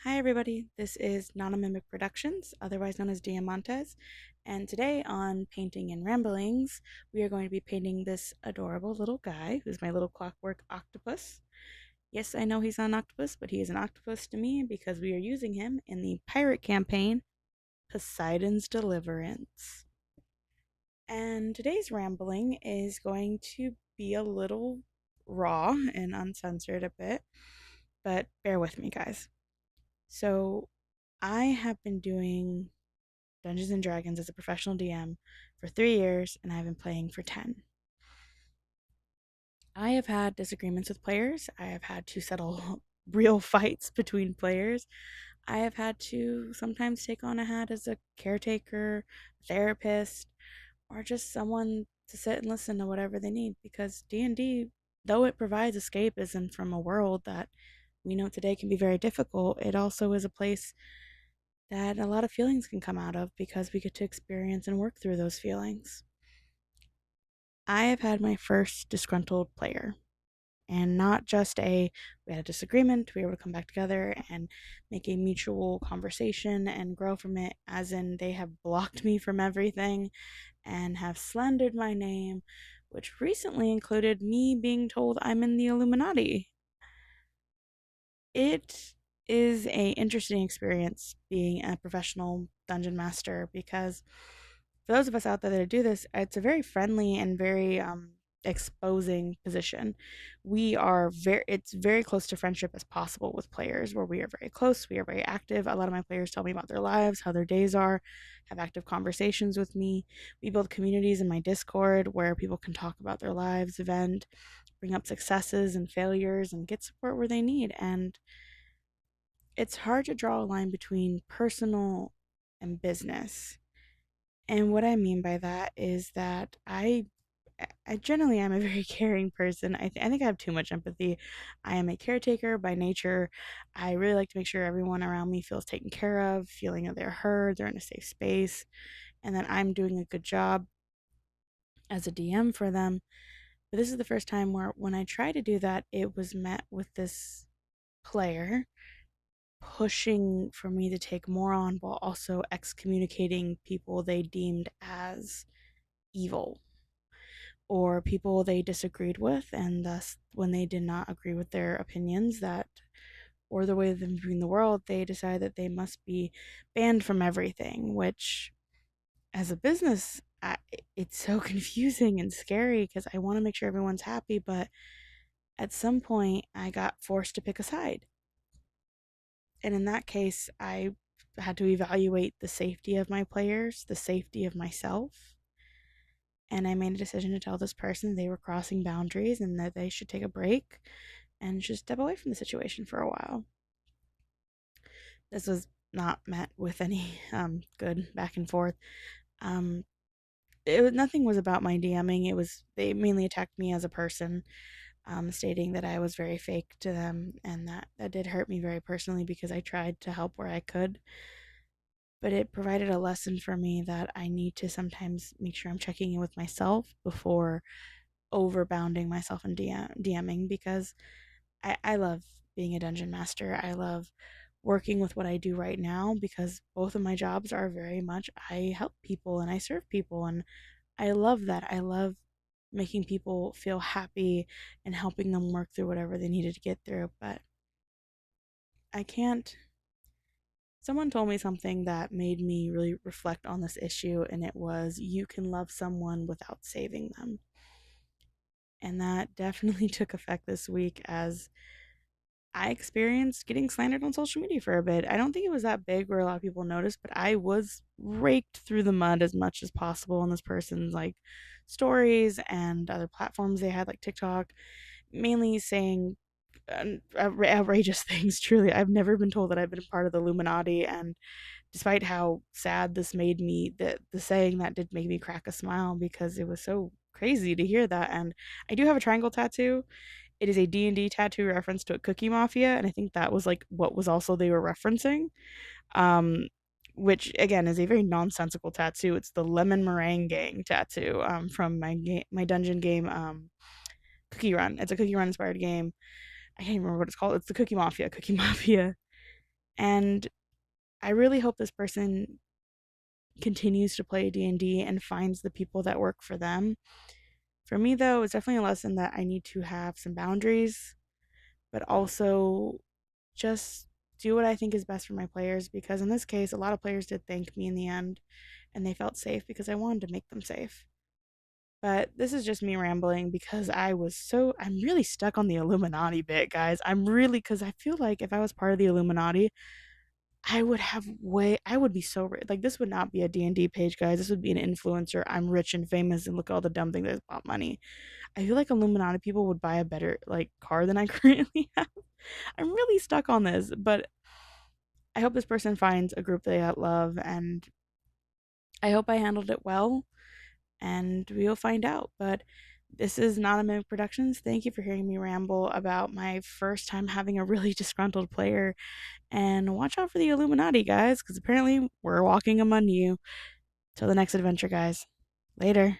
Hi everybody, this is Mimic Productions, otherwise known as Diamantes, and today on Painting and Ramblings, we are going to be painting this adorable little guy who's my little clockwork octopus. Yes, I know he's not an octopus, but he is an octopus to me because we are using him in the pirate campaign, Poseidon's Deliverance. And today's rambling is going to be a little raw and uncensored a bit, but bear with me, guys. So, I have been doing Dungeons and Dragons as a professional DM for 3 years, and I've been playing for 10. I have had disagreements with players. I have had to settle real fights between players. I have had to sometimes take on a hat as a caretaker, therapist, or just someone to sit and listen to whatever they need because D&D, though it provides escapism from a world that we know today can be very difficult, it also is a place that a lot of feelings can come out of because we get to experience and work through those feelings. I have had my first disgruntled player, and not just we had a disagreement, we were able to come back together and make a mutual conversation and grow from it, as in they have blocked me from everything and have slandered my name, which recently included me being told I'm in the Illuminati. It is a interesting experience being a professional dungeon master because for those of us out there that do this, it's a very friendly and very exposing position. It's very close to friendship as possible with players where we are very close, we are very active. A lot of my players tell me about their lives, how their days are, have active conversations with me. We build communities in my Discord where people can talk about their lives, vent, bring up successes and failures, and get support where they need. And it's hard to draw a line between personal and business. And what I mean by that is that I generally am a very caring person. I think I have too much empathy. I am a caretaker by nature. I really like to make sure everyone around me feels taken care of, feeling that they're heard, they're in a safe space, and that I'm doing a good job as a DM for them. But this is the first time where when I try to do that, it was met with this player pushing for me to take more on while also excommunicating people they deemed as evil or people they disagreed with, and thus when they did not agree with their opinions that or the way of them viewing the world, they decided that they must be banned from everything, which as a business it's so confusing and scary because I want to make sure everyone's happy, but at some point I got forced to pick a side. And in that case, I had to evaluate the safety of my players, the safety of myself. And I made a decision to tell this person they were crossing boundaries and that they should take a break and just step away from the situation for a while. This was not met with any good back and forth. Um, nothing was about my DMing. They mainly attacked me as a person, stating that I was very fake to them, and that did hurt me very personally because I tried to help where I could. But it provided a lesson for me that I need to sometimes make sure I'm checking in with myself before overbounding myself in DMing because I love being a dungeon master. I love working with what I do right now because both of my jobs are very much I help people and I serve people, and I love that. I love making people feel happy and helping them work through whatever they needed to get through, but I can't. Someone told me something that made me really reflect on this issue, and it was you can love someone without saving them. And that definitely took effect this week as I experienced getting slandered on social media for a bit. I don't think it was that big where a lot of people noticed, but I was raked through the mud as much as possible on this person's like stories and other platforms they had like TikTok, mainly saying outrageous things. Truly, I've never been told that I've been part of the Illuminati, and despite how sad this made me, the saying that did make me crack a smile because it was so crazy to hear that. And I do have a triangle tattoo. It is a D&D tattoo reference to a Cookie Mafia, and I think that was like what was also they were referencing. Um, which again is a very nonsensical tattoo. It's the lemon meringue gang tattoo from my dungeon game Cookie Run. It's a Cookie Run inspired game. I can't even remember what it's called. It's the Cookie Mafia. Cookie Mafia. And I really hope this person continues to play D&D and finds the people that work for them. For me, though, it's definitely a lesson that I need to have some boundaries, but also just do what I think is best for my players, because in this case, a lot of players did thank me in the end and they felt safe because I wanted to make them safe. But this is just me rambling because I'm really stuck on the Illuminati bit, guys. Because I feel like if I was part of the Illuminati, I would be so rich. Like, this would not be a D&D page, guys. This would be an influencer. I'm rich and famous and look at all the dumb things that bought money. I feel like Illuminati people would buy a better, like, car than I currently have. I'm really stuck on this, but I hope this person finds a group they love, and I hope I handled it well, and we'll find out. But this is not a Mimic Productions. Thank you for hearing me ramble about my first time having a really disgruntled player. And watch out for the Illuminati, guys, because apparently we're walking among you. Till the next adventure, guys. Later.